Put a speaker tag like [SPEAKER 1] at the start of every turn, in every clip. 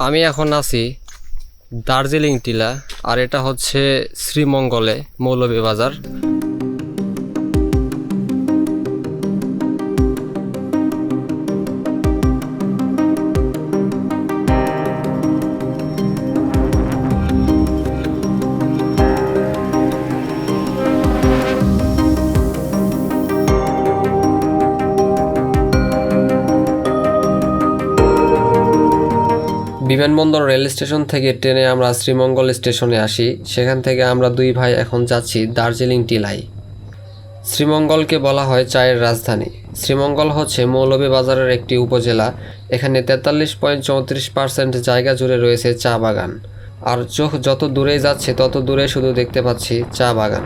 [SPEAKER 1] আমি এখন আছি দার্জিলিং টিলা, আর এটা হচ্ছে শ্রীমঙ্গলে মৌলভীবাজার। বিমানবন্দর রেল স্টেশন থেকে ট্রেনে আমরা শ্রীমঙ্গল স্টেশনে আসি। সেখান থেকে আমরা দুই ভাই এখন যাচ্ছি দার্জিলিং টিলায়। শ্রীমঙ্গলকে বলা হয় চায়ের রাজধানী। শ্রীমঙ্গল হচ্ছে মৌলভীবাজারের একটি উপজেলা। এখানে 43.34% জায়গা জুড়ে রয়েছে চা বাগান, আর চোখ যত দূরেই যাচ্ছে তত দূরে শুধু দেখতে পাচ্ছি চা বাগান।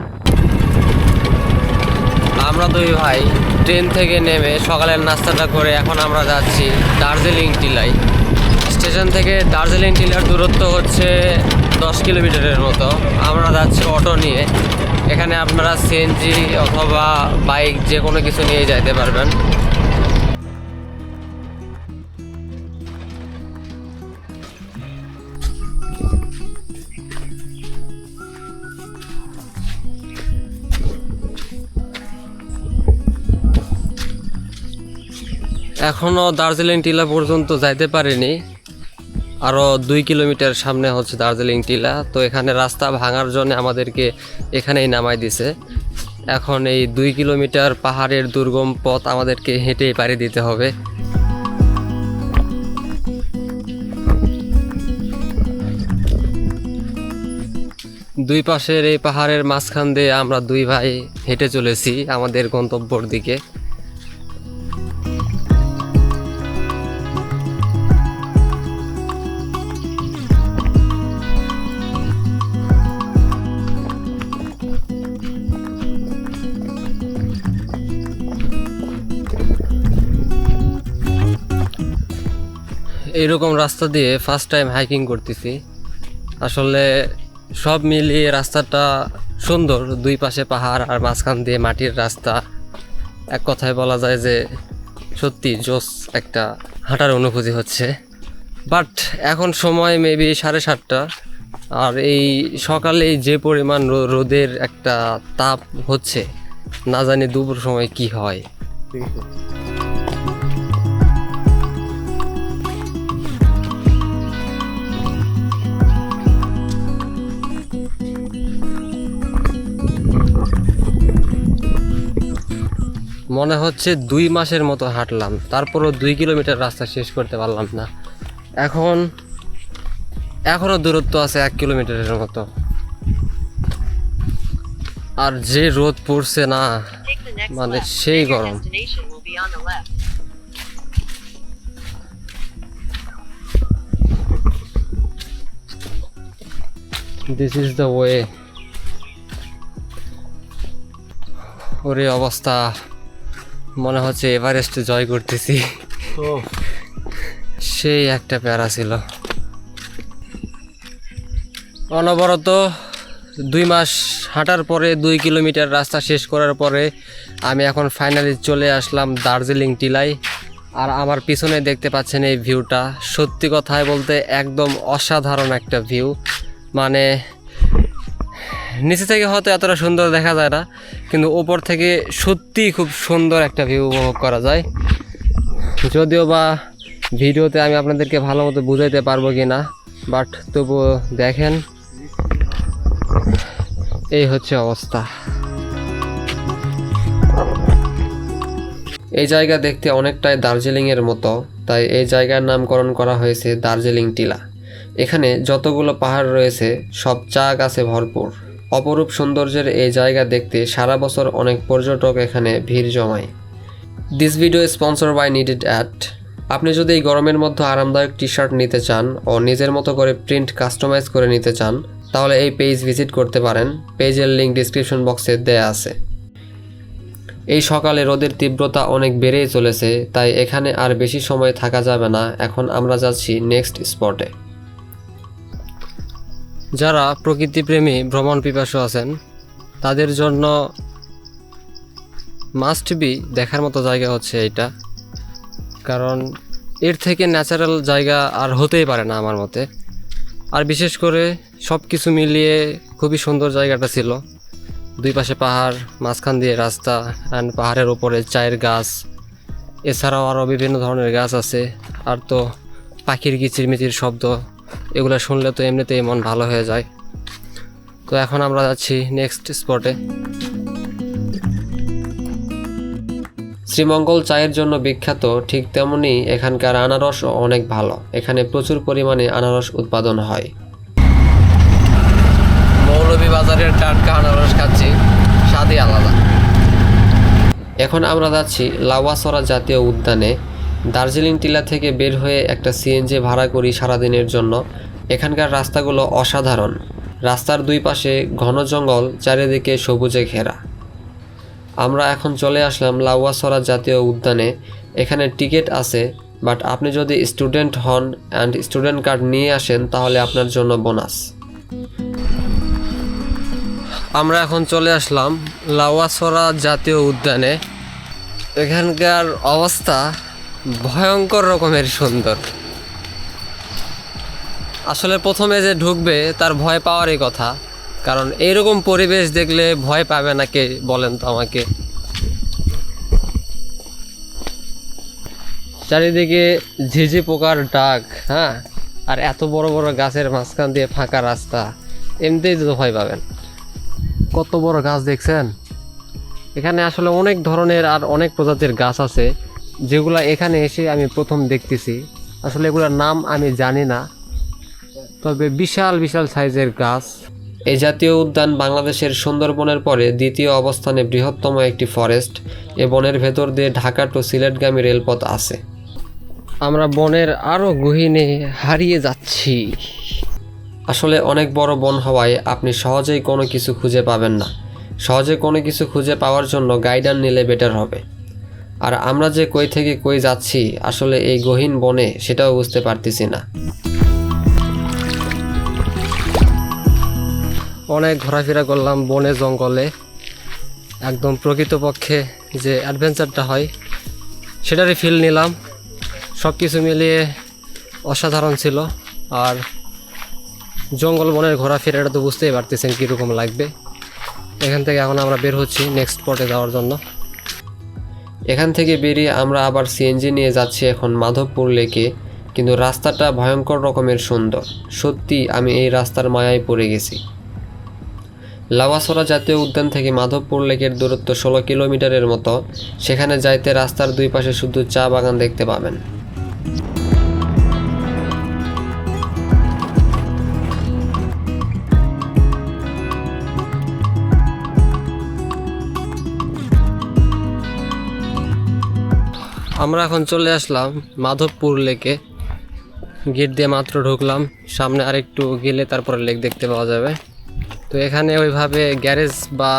[SPEAKER 1] আমরা দুই ভাই ট্রেন থেকে নেমে সকালের নাস্তাটা করে এখন আমরা যাচ্ছি দার্জিলিং টিলায়। স্টেশন থেকে দার্জিলিং টিলার দূরত্ব হচ্ছে 10 কিলোমিটারের মতো। আমরা যাচ্ছি অটো নিয়ে। এখানে আপনারা সিএনজি অথবা বাইক যে কোনো কিছু নিয়ে যাইতে পারবেন। এখনও দার্জিলিং টিলা পর্যন্ত যাইতে পারিনি, আরও 2 কিলোমিটার সামনে হচ্ছে দার্জিলিং টিলা। তো এখানে রাস্তা ভাঙার জন্য আমাদেরকে এখানেই নামাই দিছে। এখন এই 2 কিলোমিটার পাহাড়ের দুর্গম পথ আমাদেরকে হেঁটেই পাড়ি দিতে হবে। দুই পাশের এই পাহাড়ের মাঝখান দিয়ে আমরা দুই ভাই হেঁটে চলেছি আমাদের গন্তব্যর দিকে। এইরকম রাস্তা দিয়ে ফার্স্ট টাইম হাইকিং করতেছি। আসলে সব মিলিয়ে রাস্তাটা সুন্দর, দুই পাশে পাহাড় আর মাঝখান দিয়ে মাটির রাস্তা। এক কথায় বলা যায় যে সত্যি জোস একটা হাঁটার অনুভূতি হচ্ছে। বাট এখন সময় মেবি 7:30, আর এই সকালে যে পরিমাণ রোদের একটা তাপ হচ্ছে, না জানি দুপুর সময় কি হয়। মনে হচ্ছে 2 মাসের মতো হাঁটলাম, তারপরও 2 কিলোমিটার রাস্তা শেষ করতে পারলাম না। এখনো দূরত্ব আছে 1 কিলোমিটারের মতো। আর যে রোদ পড়ছে না, মানে সেই গরম। This is the way. ওরে অবস্থা, মনে হচ্ছে এভারেস্ট জয় করতেছি। সেই একটা প্যারা ছিল। অনবরত 2 মাস হাঁটার পরে 2 কিলোমিটার রাস্তা শেষ করার পরে আমি এখন ফাইনালি চলে আসলাম দার্জিলিং টিলায়। আর আমার পিছনে দেখতে পাচ্ছেন এই ভিউটা, সত্যি কথায় বলতে একদম অসাধারণ একটা ভিউ। মানে নিচে থেকে হয়তো এতটা সুন্দর দেখা যায় না, কিন্তু ওপর থেকে সত্যিই খুব সুন্দর একটা ভিউ উপভোগ করা যায়। যদিও বা ভিডিওতে আমি আপনাদেরকে ভালো মতো বুঝাইতে পারবো কি না, বাট তবুও দেখেন, এই হচ্ছে অবস্থা। এই জায়গা দেখতে অনেকটাই দার্জিলিংয়ের মতো, তাই এই জায়গার নামকরণ করা হয়েছে দার্জিলিং টিলা। এখানে যতগুলো পাহাড় রয়েছে সব চা গাছে ভরপুর। অপরূপ সৌন্দর্যের এই জায়গা দেখতে সারা বছর অনেক পর্যটক এখানে ভিড় জমায়। This video sponsor by needed ad. আপনি যদি এই গরমের মধ্যে আরামদায়ক টি শার্ট নিতে চান ও নিজের মতো করে প্রিন্ট কাস্টমাইজ করে নিতে চান, তাহলে এই পেজ ভিজিট করতে পারেন। পেজের লিঙ্ক ডিসক্রিপশন বক্সে দেয়া আছে। এই সকালে রোদের তীব্রতা অনেক বেড়েই চলেছে, তাই এখানে আর বেশি সময় থাকা যাবে না। এখন আমরা যাচ্ছি নেক্সট স্পটে। যারা প্রকৃতিপ্রেমী ভ্রমণ পিপাসু আছেন তাদের জন্য মাস্ট বি দেখার মতো জায়গা হচ্ছে এইটা। কারণ এর থেকে ন্যাচারাল জায়গা আর হতেই পারে না আমার মতে। আর বিশেষ করে সব কিছু মিলিয়ে খুবই সুন্দর জায়গাটা ছিল। দুই পাশে পাহাড়, মাঝখান দিয়ে রাস্তা, অ্যান্ড পাহাড়ের ওপরে চায়ের গাছ, এছাড়াও আরও বিভিন্ন ধরনের গাছ আছে। আর তো পাখির কিচিরমিচির শব্দ, এগুলো শুনলে তো এমনিতেই মন ভালো হয়ে যায়। তো এখন আমরা যাচ্ছি নেক্সট স্পটে। শ্রীমঙ্গল চায়ের জন্য বিখ্যাত, ঠিক তেমনি এখানকার আনারসও অনেক ভালো। এখানে প্রচুর পরিমাণে আনারস উৎপাদন হয়। মৌলভীবাজারের টাটকা আনারস খাচ্ছি, স্বাদই আলাদা। এখন আমরা যাচ্ছি লাউয়াছড়া জাতীয় উদ্যানে। দার্জিলিং টিলা থেকে বের হয়ে একটা সিএনজি ভাড়া করি সারাদিনের জন্য। এখানকার রাস্তাগুলো অসাধারণ। রাস্তার দুই পাশে ঘন জঙ্গল, চারিদিকে সবুজে ঘেরা। আমরা এখন চলে আসলাম লাউয়াছড়া জাতীয় উদ্যানে। এখানে টিকিট আছে, বাট আপনি যদি স্টুডেন্ট হন অ্যান্ড স্টুডেন্ট কার্ড নিয়ে আসেন তাহলে আপনার জন্য বোনাস। আমরা এখন চলে আসলাম লাউয়াছড়া জাতীয় উদ্যানে। এখানকার অবস্থা ভয়ঙ্কর রকমের সুন্দর। আসলে প্রথমে যে ঢুকবে তার ভয় পাওয়ারই কথা, কারণ এইরকম পরিবেশ দেখলে ভয় পাবে না কে বলেন তো আমাকে। চারিদিকে ঝিঝি পোকার ডাক, হ্যাঁ, আর এত বড় বড় গাছের মাঝখান দিয়ে ফাঁকা রাস্তা, এমনিতেই তো ভয় পাবেন। কত বড় গাছ দেখছেন? এখানে আসলে অনেক ধরনের আর অনেক প্রজাতির গাছ আছে, যেগুলা এখানে এসে আমি প্রথম দেখতেছি। আসলে এগুলোর নাম আমি জানি না, তবে বিশাল বিশাল সাইজের গাছ। এই জাতীয় উদ্যান বাংলাদেশের সুন্দরবনের পরে দ্বিতীয় অবস্থানে বৃহত্তম একটি ফরেস্ট। এ বনের ভেতর দিয়ে ঢাকা টু সিলেটগামী রেলপথ আছে। আমরা বনের আরও গহীনে হারিয়ে যাচ্ছি। আসলে অনেক বড় বন হওয়ায় আপনি সহজেই কোনো কিছু খুঁজে পাবেন না। সহজে কোনো কিছু খুঁজে পাওয়ার জন্য গাইডার নিলে বেটার হবে। আর আমরা যে কই থেকে কই যাচ্ছি আসলে এই গহীন বনে, সেটাও বুঝতে পারতেছি না। অনেক ঘোরাফেরা করলাম বনে জঙ্গলে, একদম প্রকৃতপক্ষে যে অ্যাডভেঞ্চারটা হয় সেটারই ফিল নিলাম। সব কিছু মিলিয়ে অসাধারণ ছিল। আর জঙ্গল বনের ঘোরাফেরাটা তো বুঝতেই পারতেছেন কীরকম লাগবে। এখান থেকে এখন আমরা বের হচ্ছি নেক্সট স্পটে যাওয়ার জন্য। এখান থেকে বেরিয়ে আমরা আবার সিএনজি নিয়ে যাচ্ছি এখন মাধবপুর লেকে। কিন্তু রাস্তাটা ভয়ঙ্কর রকমের সুন্দর। সত্যি আমি এই রাস্তার মায়ায় পড়ে গেছি। লাউয়াছড়া জাতীয় উদ্যান থেকে মাধবপুর লেকের দূরত্ব 16 কিলোমিটারের মতো। সেখানে যাইতে রাস্তার দুই পাশে শুধু চা বাগান দেখতে পাবেন। আমরা এখন চলে আসলাম মাধবপুর লেকে। গেট দিয়ে মাত্র ঢুকলাম, সামনে আরেকটু গেলে তারপরে লেক দেখতে পাওয়া যাবে। তো এখানে ওইভাবে গ্যারেজ বা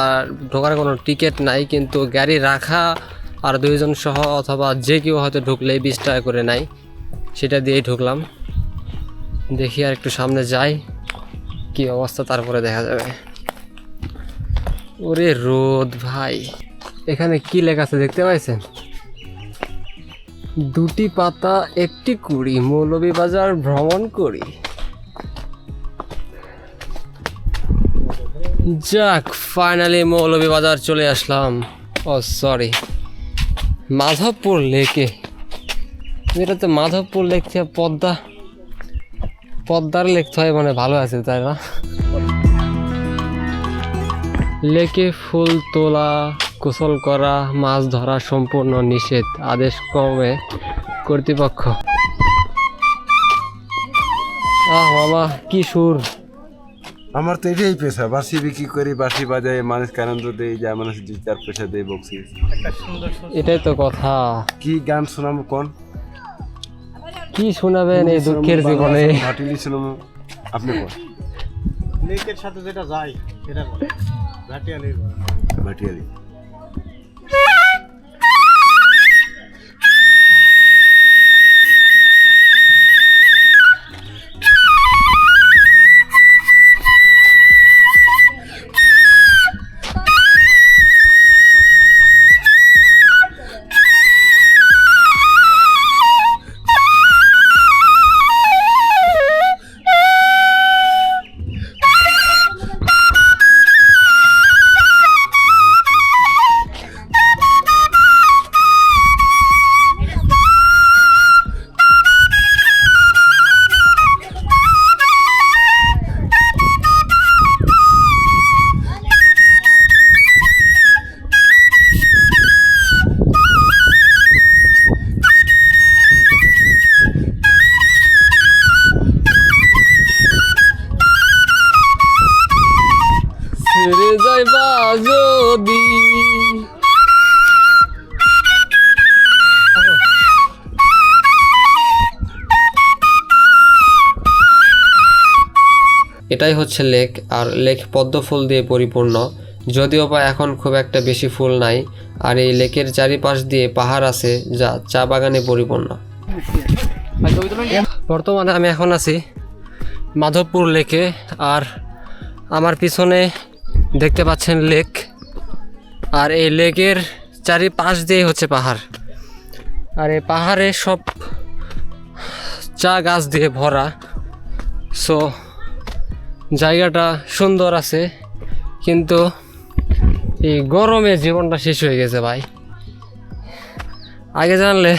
[SPEAKER 1] ঢোকার কোনো টিকিট নাই, কিন্তু গাড়ি রাখা আর দুইজন সহ অথবা যে কেউ হয়তো ঢুকলেই 20 টাকা করে নাই, সেটা দিয়েই ঢুকলাম। দেখি আর একটু সামনে যাই কি অবস্থা, তারপরে দেখা যাবে। ওরে রোদ ভাই! এখানে কি লেখা আছে দেখতে পাইছেন? 2টি পাতা 1টি কুড়ি, মৌলভীবাজার ভ্রমণ করি। যাক, ফাইনালি মৌলভীবাজার চলে আসলাম। ও সরি, মাধবপুর লেকে। এটা তো মাধবপুর লেক থেকে পদ্মার লেক হয়, মানে ভালো আছে তাই না? লেকে ফুল তোলা, গোসল করা, মাছ ধরা সম্পূর্ণ নিষেধ, আদেশ ক্রমে কর্তৃপক্ষ। মামা কি সুর!
[SPEAKER 2] আমার তো এটাই পেশা, বাঁশি বিক্রি করি, বাঁশি বাজাই, মানুষকে আনন্দ দেই, যা মানুষ 2-4 পয়সা দেয় বক্সি।
[SPEAKER 1] এটাই তো কথা।
[SPEAKER 2] কি গান শোনাবো কোন?
[SPEAKER 1] কি শোনাবেন এই দুঃখের জীবনে?
[SPEAKER 2] ভাটিলি শোনাবো, আপনি কোন?
[SPEAKER 3] লেকের সাথে যেটা যায় সেটা বল।
[SPEAKER 2] ভাটিয়ালি।
[SPEAKER 1] এটাই হচ্ছে লেক। আর লেক পদ্ম ফুল দিয়ে পরিপূর্ণ, যদিও বা এখন খুব একটা বেশি ফুল নাই। আর এই লেকের চারিপাশ দিয়ে পাহাড় আছে যা চা বাগানে পরিপূর্ণ। বর্তমানে আমি এখন আছি মাধবপুর লেকে, আর আমার পিছনে দেখতে পাচ্ছেন লেক, আর এই লেকের চারিপাশ দিয়ে হচ্ছে পাহাড়। আর এই পাহাড়ে সব চা গাছ দিয়ে ভরা। সো জায়গাটা সুন্দর আছে, কিন্তু এই গরমে জীবনটা শেষ হয়ে গেছে ভাই। আগে জানলে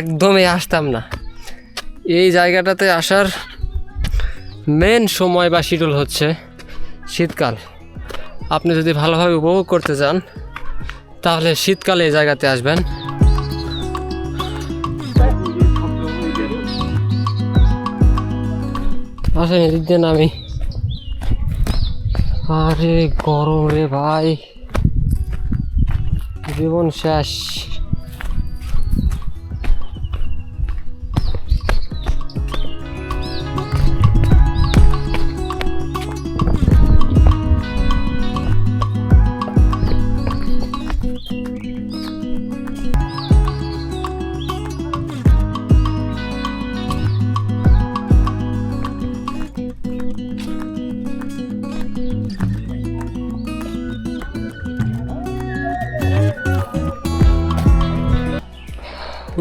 [SPEAKER 1] একদমই আসতাম না। এই জায়গাটাতে আসার মেন সময় বা শিডিউল হচ্ছে শীতকাল। আপনি যদি ভালোভাবে উপভোগ করতে চান তাহলে শীতকালে এই জায়গাতে আসবেন। আসেন এদিক দিয়ে নামি। আরে গরম রে ভাই, জীবন শেষ।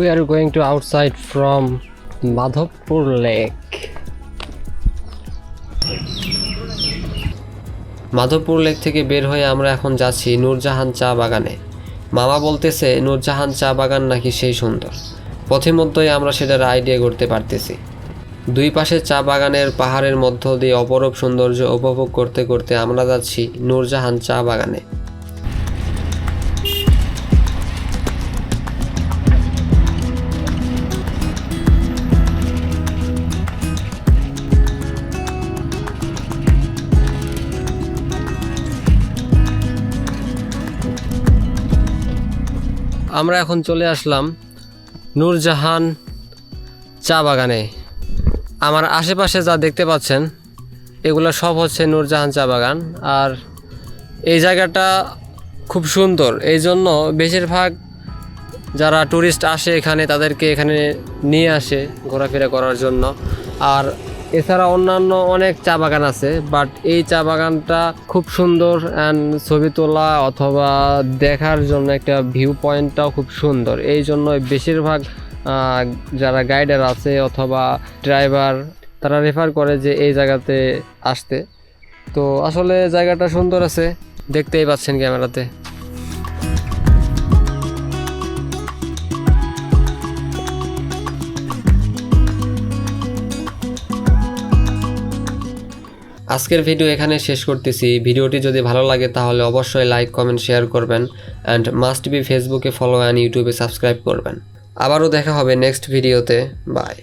[SPEAKER 1] We are going to outside from Madhopur Lake. Madhabpur lake থেকে বের হয়ে আমরা এখন যাচ্ছি নূরজাহান চা বাগানে। মামা বলতেছে নূরজাহান চা বাগান নাকি সেই সুন্দর। পথিমধ্যেই আমরা সেটার আইডিয়া করতে পারতেছি। দুই পাশে চা বাগানের পাহাড়ের মধ্য দিয়ে অপরূপ সৌন্দর্য উপভোগ করতে করতে আমরা যাচ্ছি নূরজাহান চা বাগানে। আমরা এখন চলে আসলাম নূরজাহান চা বাগানে। আমার আশেপাশে যা দেখতে পাচ্ছেন এগুলো সব হচ্ছে নূরজাহান চা বাগান। আর এই জায়গাটা খুব সুন্দর, এই জন্য বেশিরভাগ যারা ট্যুরিস্ট আসে এখানে তাদেরকে এখানে নিয়ে আসে ঘোরাফেরা করার জন্য। আর এছাড়া অন্যান্য অনেক চা বাগান আছে, বাট এই চা বাগানটা খুব সুন্দর অ্যান্ড ছবি তোলা অথবা দেখার জন্য একটা ভিউ পয়েন্টটাও খুব সুন্দর। এই জন্য বেশিরভাগ যারা গাইডার আছে অথবা ড্রাইভার তারা রেফার করে যে এই জায়গাতে আসতে। তো আসলে জায়গাটা সুন্দর আছে, দেখতেই পাচ্ছেন ক্যামেরাতে। আজকের ভিডিও এখানে শেষ করতেছি। ভিডিওটি যদি ভালো লাগে তাহলে অবশ্যই লাইক, কমেন্ট, শেয়ার করবেন অ্যান্ড মাস্ট বি ফেসবুকে ফলো অ্যান্ড ইউটিউবে সাবস্ক্রাইব করবেন। আবারও দেখা হবে নেক্সট ভিডিওতে। বাই।